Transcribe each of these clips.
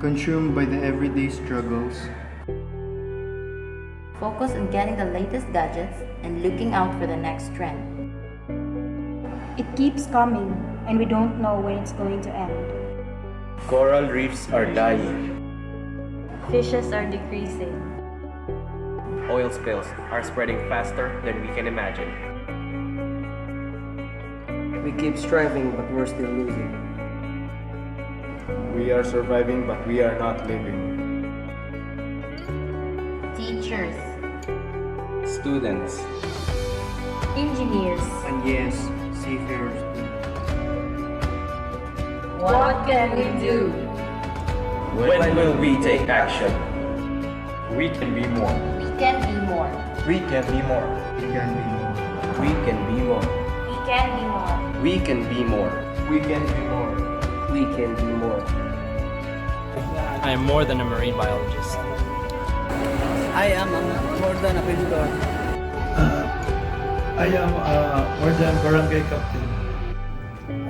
Consumed by the everyday struggles. Focus on getting the latest gadgets and looking out for the next trend. It keeps coming, and we don't know when it's going to end. Coral reefs are dying. Fishes are decreasing. Oil spills are spreading faster than we can imagine. We keep striving, but we're still losing. We are surviving, but we are not living. Teachers, Students, engineers, And yes, seafarers too. what can we do? when will we take action? We can be more. We can be more. We can be more. We can be more. We can be more. We can be more. We can be more. We can be more. We can be more. I am more than a marine biologist. I am more than a pilot. I am more than barangay captain.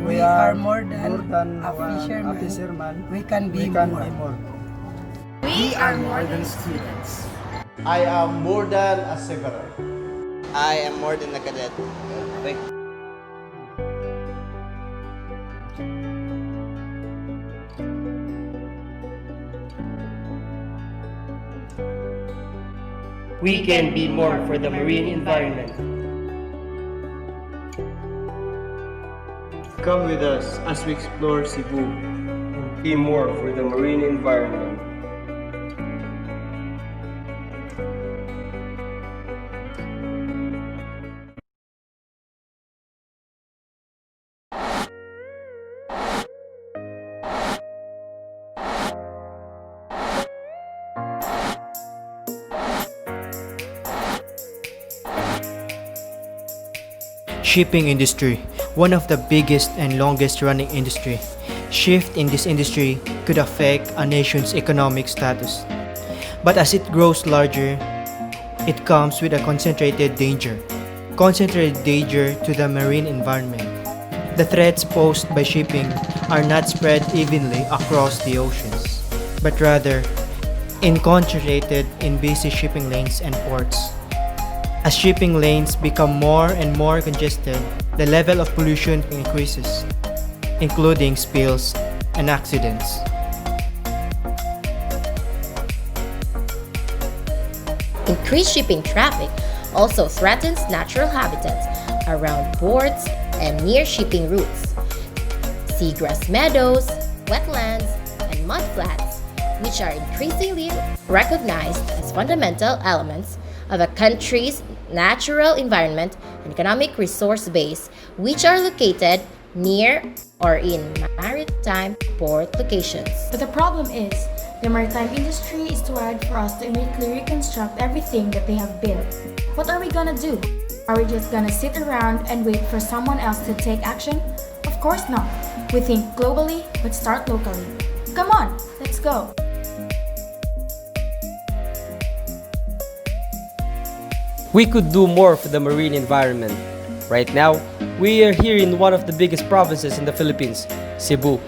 We are more than a fisherman. We can be more. We are more than students. I am more than a severer. I am more than a cadet. We can be more for the marine environment. Come with us as we explore Cebu. Be more for the marine environment. Shipping industry, one of the biggest and longest running industry. Shift in this industry could affect a nation's economic status. But as it grows larger, it comes with a concentrated danger to the marine environment. The threats posed by shipping are not spread evenly across the oceans, but rather concentrated in busy shipping lanes and ports. As shipping lanes become more and more congested, the level of pollution increases, including spills and accidents. Increased shipping traffic also threatens natural habitats around ports and near shipping routes. Seagrass meadows, wetlands, and mudflats, which are increasingly recognized as fundamental elements of a country's natural environment and economic resource base, which are located near or in maritime port locations. But the problem is, the maritime industry is too hard for us to immediately reconstruct everything that they have built. What are we gonna do? Are we just gonna sit around and wait for someone else to take action? Of course not. We think globally, but start locally. Come on, let's go. We could do more for the marine environment. Right now, we are here in one of the biggest provinces in the Philippines, Cebu.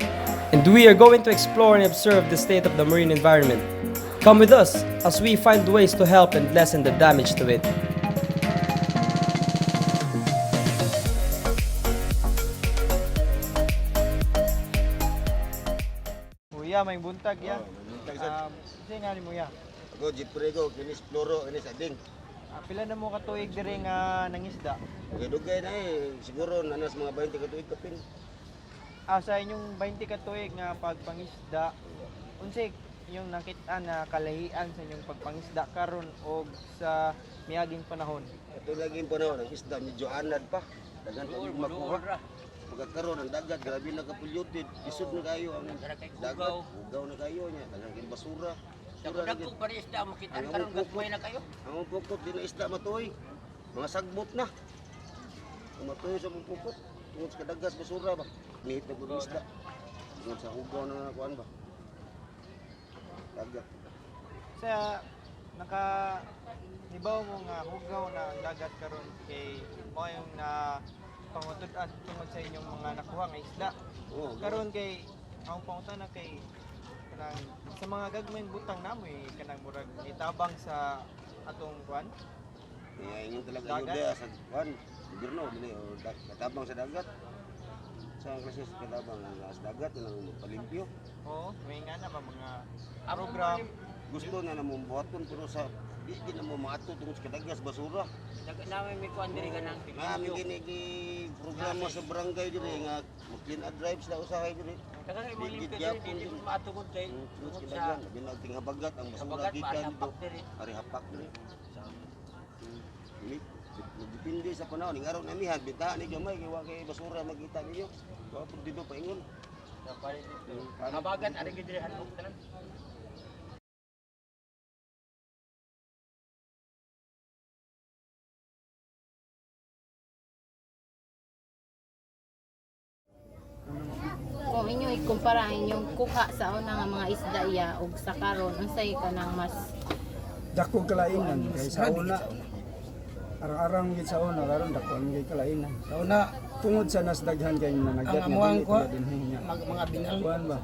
And we are going to explore and observe the state of the marine environment. Come with us as we find ways to help and lessen the damage to it. Kuya, may buntag ya. Kasi nga ni mo ya. Ako, jiprego, kinis ploro, kinis ading. Pila na mo katuig diri nga nangisda? Dugay na siguro nanas mga 20 katuig kapin. Sa inyong 20 katuig nga pagpangisda, unsig yung nakita na kalahian sa inyong pagpangisda karon o sa miaging panahon? Ito laging panahon, ang isda medyo anad pa. Dagan pa makuha. Pagkakaroon ang dagat, grabe na ka-polluted. Isod na kayo ang dagat, ugaw na kayo niya, dagang basura. Dagko pa rin isda, makita karon gatway na kayo. Ang pukot din na isda matuoy. Mga sagbot na. Matuoy sa mga pukot. Tungod sa kadagas basura ba. Nihit na gud isda. Tungod sa ugaw na kuan ba. Dagat. Sa naka hibaw mo nga hugaw na ang dagat karon kay mo yung na pangutud-an tungod sa inyong mga nakuha nga isda. Oo, Karon kay ang pangutana kay kanang sa mga gagmayng butang namoy kanang murag itabang sa atong kwan. kaya ingon talaga yun Dagat? dia sa kuan, gobyerno dili o katabang sa dagat. Sa klase sa katabang sa dagat nang palimpyo. Oo, may nga na ba mga program. Gusto na namong buhaton pero sa di na mo maato tungod sa kadagas basura. Namin may kuan diri ganang Namin gini gi programa sa barangay diri nga mag-clean up drives na usahay diri. Dagan kay mga Di limpyo gyapon diri din. maatugod kay Tungod tungod sa sa dagan, binagting habagat ang basura kabagat gikan dito. hapak diri. Ari hapak diri. Dili depende sa panahon ning araw nami bitaan ni gamay kay wa kay basura makita ninyo. Wa pud dito paingon. Kabagat ari gid diri hanok tanan. Kung inyo ikumpara inyong kuha sa una nga mga isda iya ug sa karon unsay kanang mas dako kalainan kay sa una arang-arang gid sa una karon dako gid kalainan sa una tungod sa nasdaghan kay nanagat Ang amuang ko, dinhi mga binal kuan ba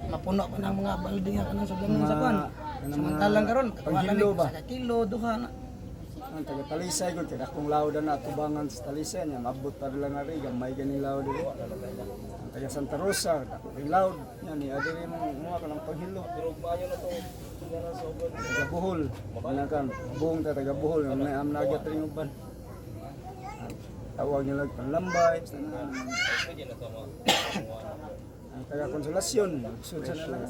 mapuno pa ng mga balde nga kanang sa ganun sa kuan. kanang Samantalang karon panghilo ba sa kilo duha na. ang taga Talisay gud kay dakong lawd na tubangan sa Talisay nya mabot pa lang ari gamay ganing lawd diri ang taga Santa Rosa dako kay lawd nya ni adiri mo kanang panghilo taga Bohol manakan buong taga Bohol may amnagat ring uban tawag nila panlambay ang taga Konsolasyon sud sa nalang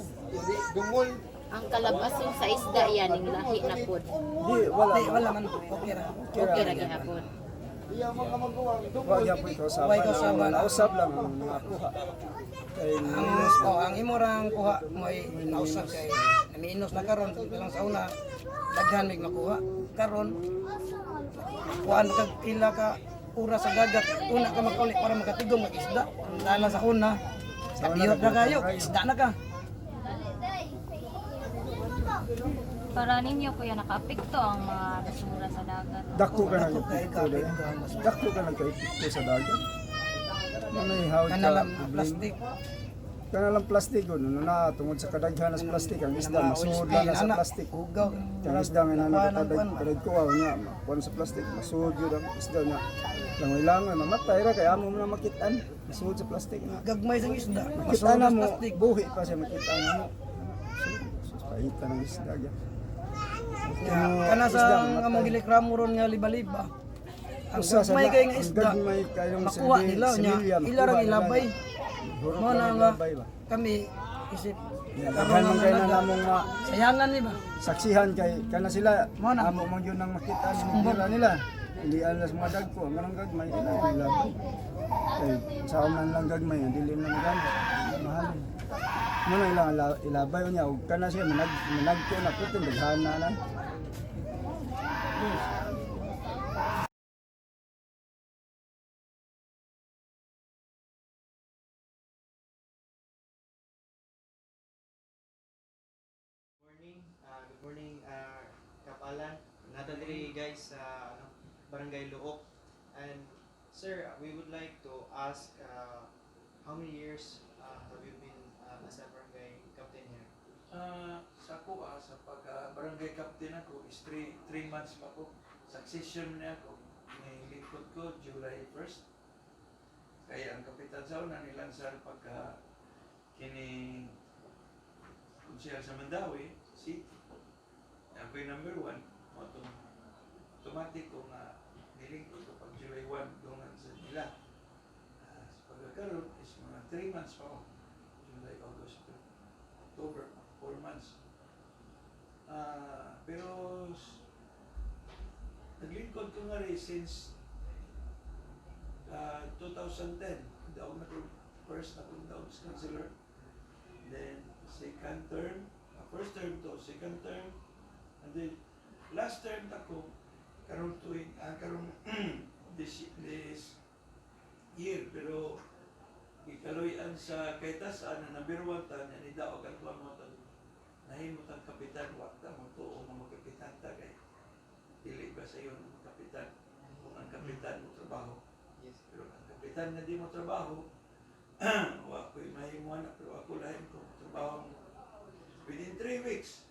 dungol ang kalabason sa isda iya ning lahi na pod. di wala man okay ra. Okay ra gihapon. wa gyapon ito sa usab lang ang mga kuha kay Ang imo rang kuha mo ay nausap kay namiinos na karon lang sa una daghan mig makuha karon kuan kag pila ka oras sa dagat una ka makauli para makatigom mag isda lala sa una sa biyot na kayo isda na ka. Para ninyo kuya nakaapekto ang mga basura sa dagat. dako ka nagkikito dako ka nagkikito sa dagat manay how Kanalang plastic. kanalang plastic gud na tungod sa kadaghan sa plastic ang isda masuod na sa plastic Hugaw. ang isda nga nanadag ko nya kuan sa plastic masuod gyud ang isda nya langoy-langoy mamatay ra kay amo na makitaan masuod sa plastic nga Gagmay sang isda. makita na mo plastic. buhi pa siya makita na mo pahita ng isda gyud Kana sa nga mong gilikramo ron nga liba-liba. Ang gagmay kay nga isda. Makuha nila nya. Ilarang ilabay. Mo na nga kami isip daghan man kay na namong sayangan ni ba? saksihan kay kana sila Mo na. amo man yun ang makita nila nila ilian na sa mga dagko ang ganang gagmay nila kay sa unan lang gagmay dili na maganda mahal mo na ilang ilabay niya ug kana siya managko na putin daghan na nan Good morning, Kapalan. Nata diri guys sa Barangay Luok. And sir, we would like to ask how many years have you been as a barangay captain here? Sa ako, sa pag-barangay captain ako is 3 months pa ko. Succession na ako. May lingkod ko July 1st. Kaya ang kapitan sa una nilansar pagka kini konsyel sa Mandawi City. Ako yung number 1. Automatic ko nga nilingkod ko pag July 1 doon sa nila. Sa pagkakaroon is mga 3 months pa ako. July, August, October, 4 months. Pero naglingkod ko nga rin since 2010. Daog na ko, first na kong daog sa counselor. Then, second term, first term to, second term. And then, last term ako, karon tuwing, karon this year, pero ikaluyan sa kaitasaan na number 1 ta, na nidaog at lamotan, nahimutan kapitan, wakta mo to, o mga kapitan ta, ka sa iyo ng kapitan. Kung ang kapitan mo trabaho. Yes. Pero ang kapitan na di mo trabaho, ako'y mahimuan na, pero ako lahin ko trabaho mo. Within 3 weeks,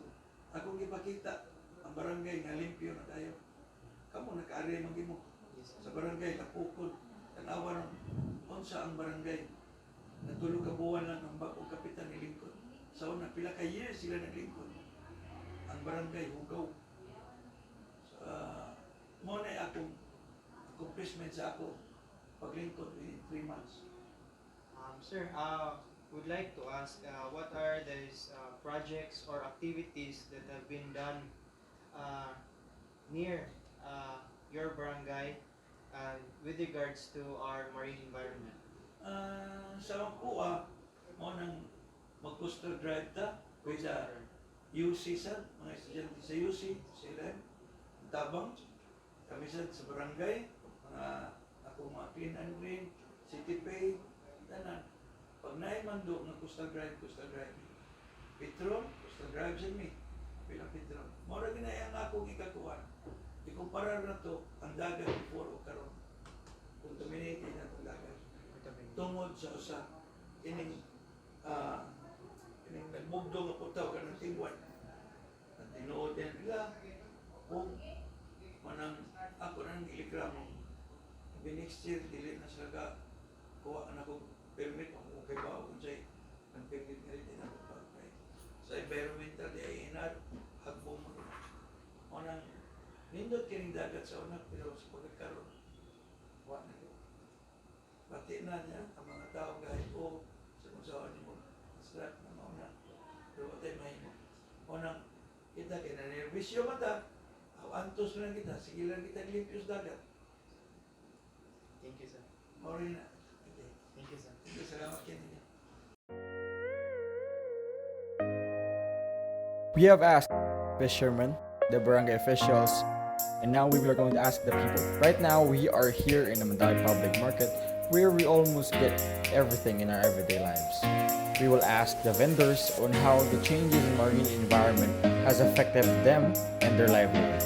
akong ipakita ang barangay nga limpyo na tayo. Kamu naka-area magimo. Yes. Sa barangay, napukod. Tanawa ng unsa ang barangay. Natulog ka buwan lang ang bagong kapitan ni Lincoln. Sa una, pila ka years sila naglingkod. Ang barangay, hugaw. Mo na akong accomplishment sa ako paglingkod within 3 months. Sir, would like to ask, what are these projects or activities that have been done near your barangay with regards to our marine environment? Sa Mapua, mo nang mag-coastal drive ta with the UC sa mga estudyante sa UC, sila tabang kami sa barangay, mga ako mga clean and green, city pay, tanan. Pag naimando ng coastal drive, petrol, coastal drive sa mi, bilang petrol. Mora ginayang akong ikakuan. Ikumpara na to ang dagat before o karon. Contaminated na itong dagat. Tungod sa usa, ining nagbugdo nga putaw ka ng tingwan. At tinuod yan nila, kung manang ako nang iligramo. Next year, dili na sila ka kuha na kong permit o kung kay bao kung sa'y ang permit nga rin din ako pagkay. Sa environmental, di ay inad, hagbong mo. Manang nindot kining dagat sa unak, pero sa pagkakaroon, kuha na ito. Pati na niya ang mga tao kahit o sa musawan niyo strat na mauna. Pero patay mahimo. Unang kita kinanervisyo mata, antos lang kita, sige lang kita glimpyos dagat. Thank you, sir. Mauri na. Okay. Thank you, sir. Thank you, salamat kinyo. We have asked fishermen, the barangay officials, and now we are going to ask the people. Right now, we are here in the Manday Public Market, where we almost get everything in our everyday lives. We will ask the vendors on how the changes in marine environment has affected them and their livelihood.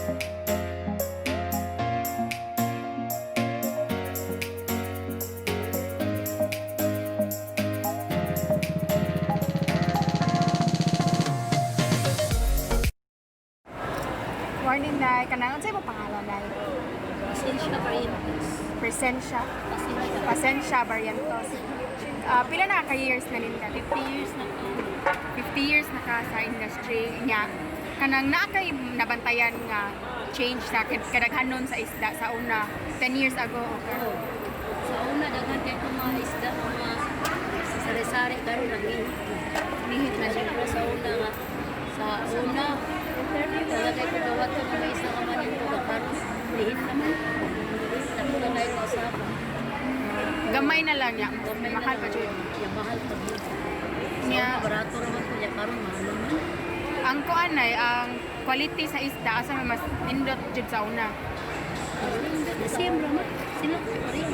Morning, Day. Kanang unsay mo pangalan, Day? Pasensya Barrientos. Pasensya Barrientos. Pila na ka years na ninda? 50 years na to. 50 years na ka sa industry niya. Kanang naa kay nabantayan nga change sa kadaghanon sa isda sa una 10 years ago o karon. Sa una, daghan kayo itong mga isda, mga sari-sari, karon nihit na siya. Pero sa una nga, wala kayo kagawat ko ng mga isda ka man yung karon, lihit naman. Naku na kayo kasama. Gamay na lang niya. Gamay na Mahal pa lang. jud. Yung mahal pa jud. Niya. Sa barato naman ko niya, karon mahal naman. Ang kuan ay ang quality sa isda asa may mas nindot jud sa una. Siyempre man, sila ko rin.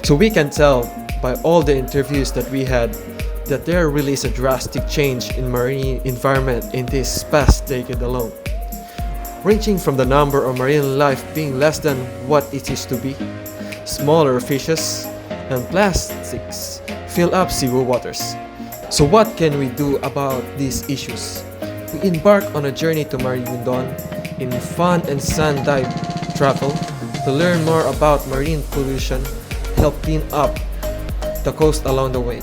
So we can tell by all the interviews that we had that there really is a drastic change in marine environment in this past decade alone. Ranging from the number of marine life being less than what it used to be, smaller fishes, and plastics fill up Cebu waters. So what can we do about these issues? We embark on a journey to Marindon in fun and sand dive travel to learn more about marine pollution, help clean up the coast along the way.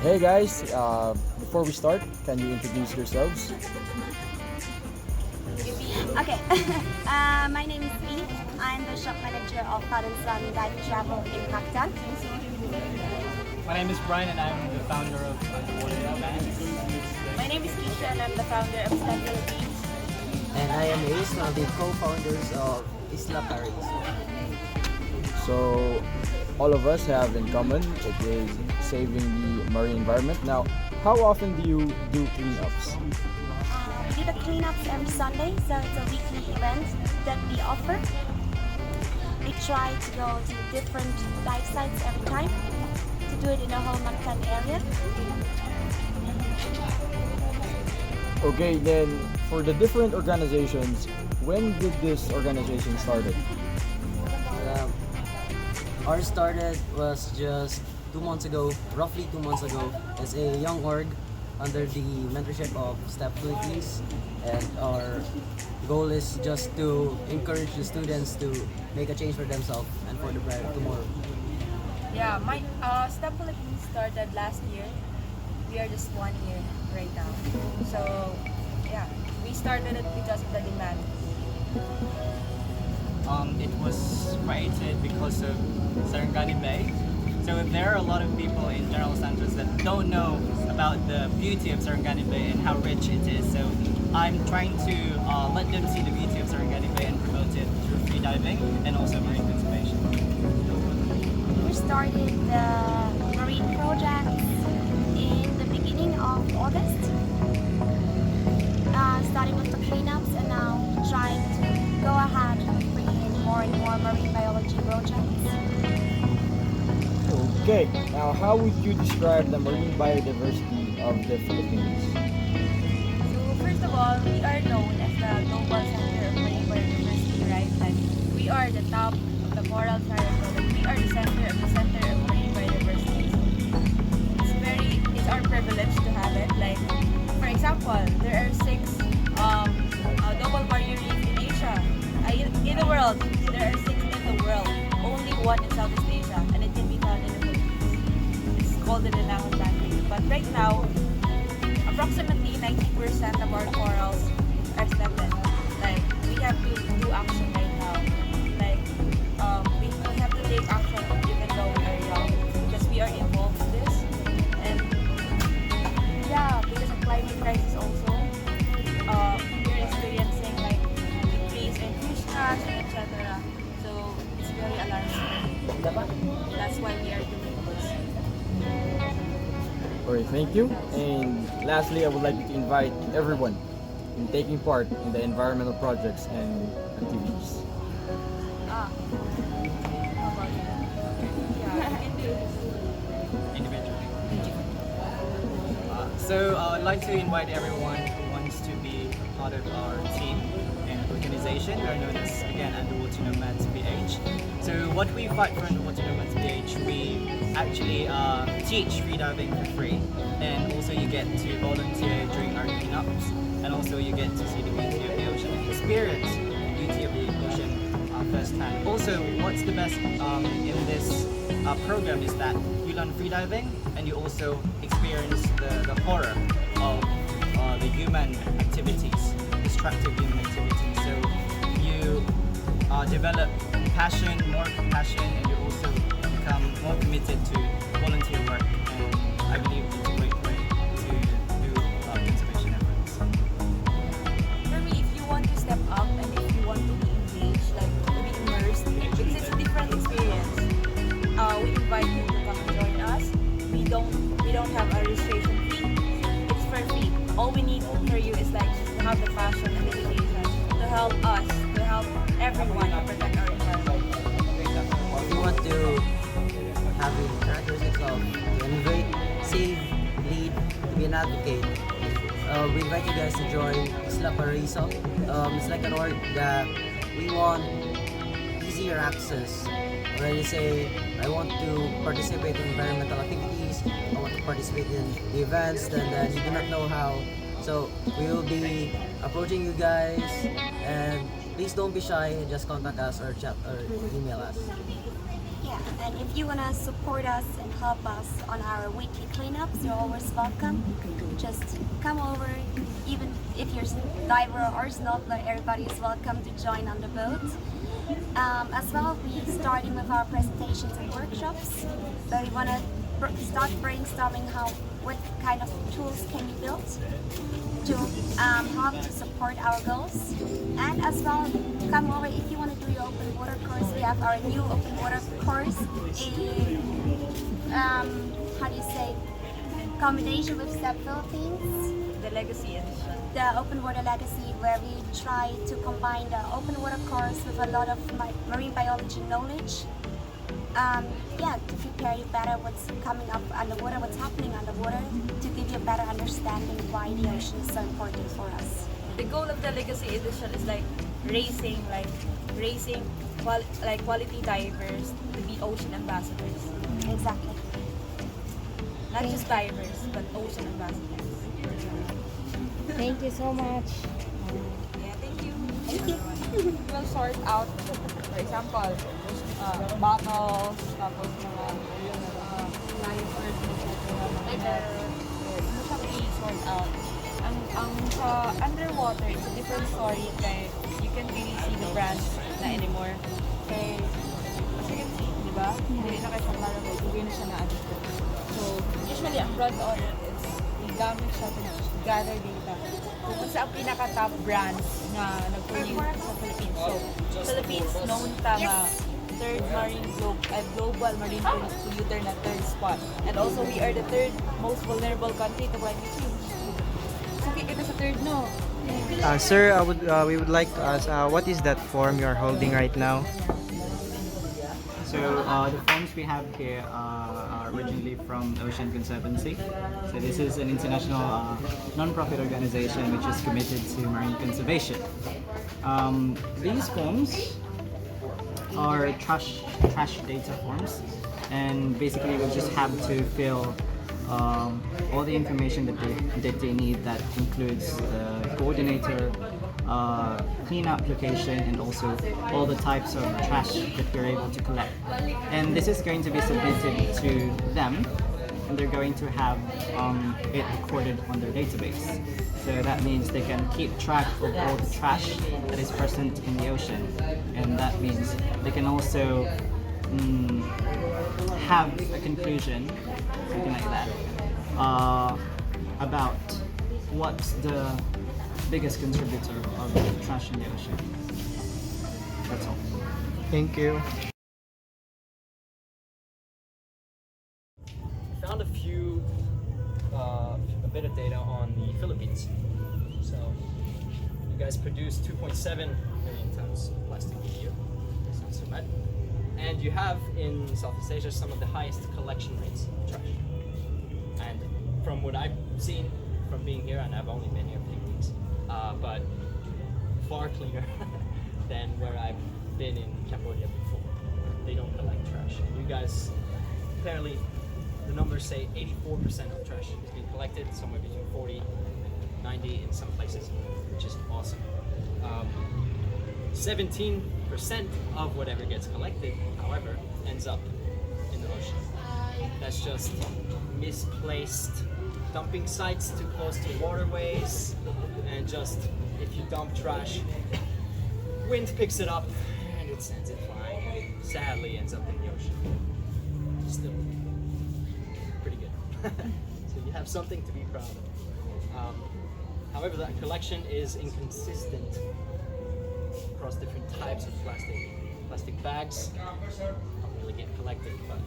Hey guys, before we start, can you introduce yourselves? Okay, my name is Lee. I'm the shop manager of Paransan Life Travel in Mactan. My name is Brian and I'm the founder of Underwater Band. My name is Keisha and I'm the founder of Stan Philippines. And I am Ace, one of the co-founders of Isla Paris. So, all of us have in common, it is saving the marine environment. Now, how often do you do cleanups? We do the cleanups every Sunday, so it's a weekly event that we offer. We try to go to different dive sites every time to do it in the whole Mactan area. Okay, then for the different organizations, when did this organization started? Ours started was just 2 months ago, roughly 2 months ago, as a young org under the mentorship of Step Philippines, and our goal is just to encourage the students to make a change for themselves and for the brighter tomorrow. Yeah, my Step Philippines started last year. We are just 1 year right now. So yeah, we started it because of the demand. It was created because of Sarangani Bay. So there are a lot of people in General Santos that don't know about the beauty of Sarangani Bay and how rich it is. So I'm trying to let them see the beauty of Sarangani Bay and promote it through free diving and also marine conservation. We started the marine project in the beginning of August, starting with the cleanups and now trying to go ahead and bring in more and more marine biology projects. Okay, now how would you describe the marine biodiversity of the Philippines? So first of all, we are known as the global center of marine biodiversity, right? Like we are the top of the coral triangle. Like, we are the center of marine biodiversity. It's our privilege to have it. Like for example, there are 6 double barrier reef in Asia. In the world, there are 6 in the world. Only 1 in Southeast Asia, and it can be found in the Philippines. It's called the Denangon Land Reef. But right now, approximately 90% of our corals are extincted. Like we have to do action right now. Like we have to take action even though we are young because we are involved in this. And yeah, because of climate crisis also, we're experiencing like decrease in fish catch, etc. So it's very alarming. That's why we are doing this. Alright, thank you. And lastly, I would like to invite everyone in taking part in the environmental projects and activities. How about you? Yeah, you can do this. Individually. So I'd like to invite everyone who wants to be a part of our team and organization. We are known as, again, Underwater Nomads PH. So what we fight for Underwater Nomads PH, we actually teach freediving for free, and also you get to volunteer during our cleanups, and also you get to see the beauty of the ocean and experience the beauty of the ocean firsthand. Also, what's the best in this program is that you learn freediving and you also experience the horror of the human activities, destructive human activities. So you develop passion, more compassion, and you also become more committed to volunteer work. And I believe it's a great way to do conservation efforts. For me, if you want to step up and if you want to be engaged, like to be immersed, because it's a different experience, we invite you to come and join us. We don't have a registration fee. It's for free. All we need for you is like to have the passion and dedication to help us, to help everyone to protect our environment. If you want to have the characteristics of to innovate, save, lead, to be an advocate, we invite you guys to join Isla Paraiso. It's like an org that we want easier access. When you say, I want to participate in environmental activities, I want to participate in the events, then you do not know how. So we will be approaching you guys, and please don't be shy, just contact us or chat or email us. Yeah, And if you want to support us and help us on our weekly cleanups, you're always welcome. Just come over. Even if you're diver or snorkeler, everybody is welcome to join on the boat. As well, we starting with our presentations and workshops. So we want to start brainstorming what kind of tools can be built to help to support our goals. And as well, come over if you want to do your open water course. We have our new open water course in how do you say, combination with STEP Philippines. The Legacy Edition. The Open Water Legacy, where we try to combine the open water course with a lot of marine biology knowledge. Yeah, to prepare you better what's coming up underwater, what's happening underwater, to give you a better understanding why the ocean is so important for us. The goal of the Legacy Edition is raising quality divers to be ocean ambassadors. Exactly. Not just divers, but ocean ambassadors. Thank you so much. Yeah, thank you. We'll sort out, for example, bottles, tapos mga diapers, etc. We sort out. Ang sa underwater, it's a different story. Like, you can't really see the brands na anymore. Kaya, as you can see, di ba? Hindi na kayo sa Marvel, hindi na siya na-adjust. So, usually, ang broad order is gamit siya to gather data. Kung sa ang pinaka-top brands na nag-produce sa Philippines. So, Philippines known tama third global marine polluter na third spot. And also, we are the third most vulnerable country to climate change. So, kita sa third, no? Sir, we would like to ask, what is that form you are holding right now? So the forms we have here are originally from Ocean Conservancy. So this is an international non-profit organization which is committed to marine conservation. These forms are trash data forms, and basically we just have to fill all the information that they need. That includes the coordinator, cleanup location, and also all the types of trash that you're able to collect. And this is going to be submitted to them, and they're going to have it recorded on their database. So that means they can keep track of all the trash that is present in the ocean, and that means they can also have a conclusion, something like that, about what's the biggest contributor of trash in the ocean. That's all. Thank you. Found a bit of data on the Philippines. So you guys produce 2.7 million tons of plastic a year. That's not so bad. And you have in Southeast Asia some of the highest collection rates of trash. And from what I've seen from being here, and I've only been here a few weeks, but far cleaner than where I've been in Cambodia before. They don't collect trash. You guys, apparently, the numbers say 84% of trash is being collected, somewhere between 40 and 90 in some places, which is awesome. 17% of whatever gets collected, however, ends up in the ocean. That's just misplaced dumping sites too close to waterways, and just if you dump trash, wind picks it up and it sends it flying, and sadly ends up in the ocean. Still pretty good. So you have something to be proud of. However, that collection is inconsistent across different types of plastic. Plastic bags don't really get collected, but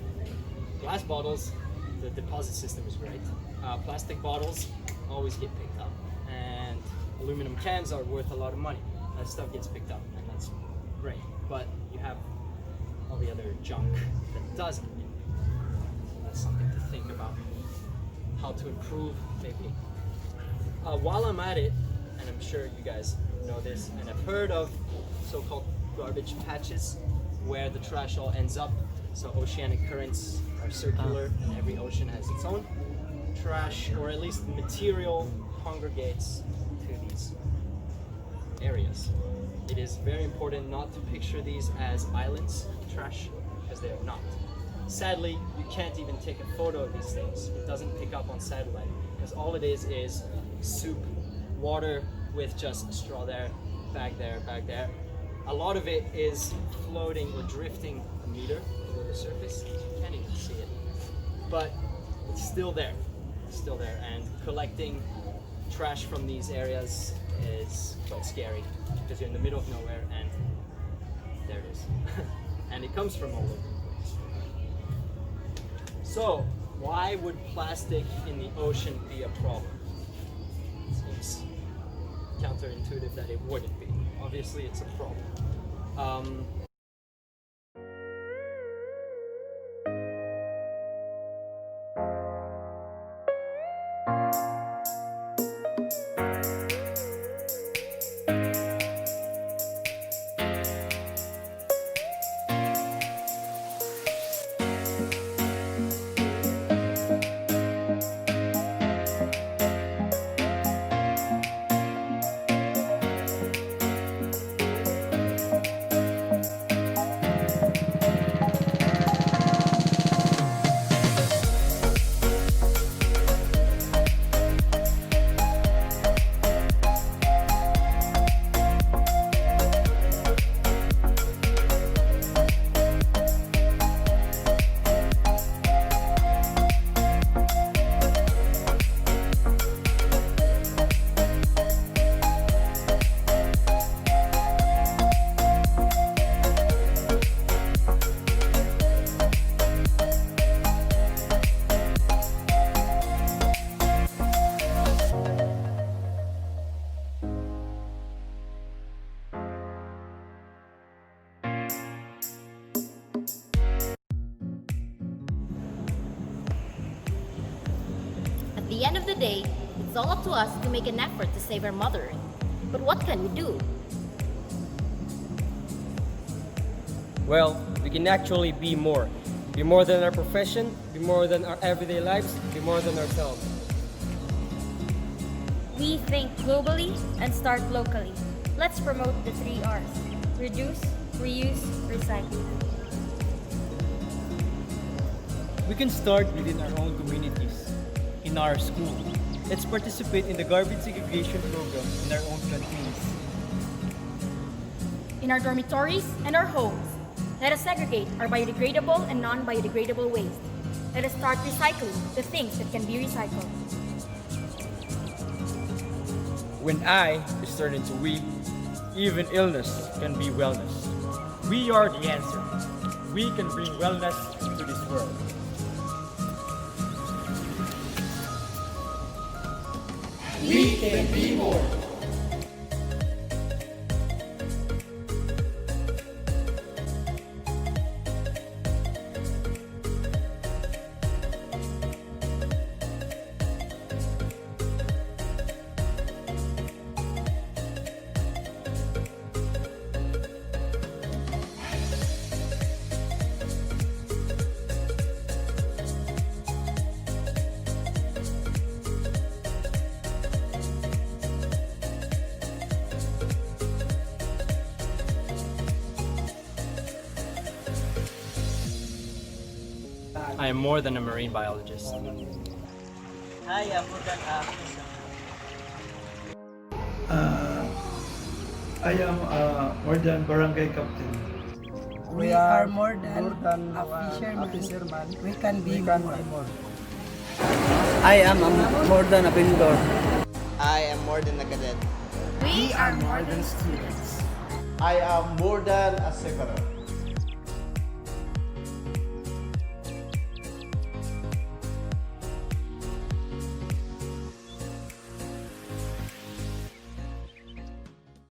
glass bottles, the deposit system is great. Plastic bottles always get picked up, and aluminum cans are worth a lot of money. That stuff gets picked up, and that's great. But you have all the other junk that doesn't. That's something to think about. How to improve, maybe. While I'm at it, and I'm sure you guys know this, and have heard of so-called garbage patches, where the trash all ends up. So oceanic currents are circular, and every ocean has its own trash, or at least material congregates to these areas. It is very important not to picture these as islands of trash, because they are not. Sadly, you can't even take a photo of these things. It doesn't pick up on satellite because all it is soup, water with just straw there, back there, back there. A lot of it is floating or drifting a meter below the surface. You can't even see it, but it's still there. It's still there, and collecting trash from these areas is quite scary because you're in the middle of nowhere and there it is. And it comes from all over the place. So, why would plastic in the ocean be a problem? It seems counterintuitive that it wouldn't be. Obviously, it's a problem. At the end of the day, it's all up to us to make an effort to save our Mother Earth. But what can we do? Well, we can actually be more. Be more than our profession, be more than our everyday lives, be more than ourselves. We think globally and start locally. Let's promote the 3 R's. Reduce, reuse, recycle. We can start within our own communities, in our school. Let's participate in the garbage segregation program in our own canteens. In our dormitories and our homes, let us segregate our biodegradable and non-biodegradable waste. Let us start recycling the things that can be recycled. When I is turned into we, even illness can be wellness. We are the answer. We can bring wellness to this world. We can be more. I am more than a marine biologist. Hi, I'm Morgan. I am more than barangay captain. We are more than a fisherman. We can be more. I am more than a vendor. I am more than a cadet. We are more than students. I am more than a separer.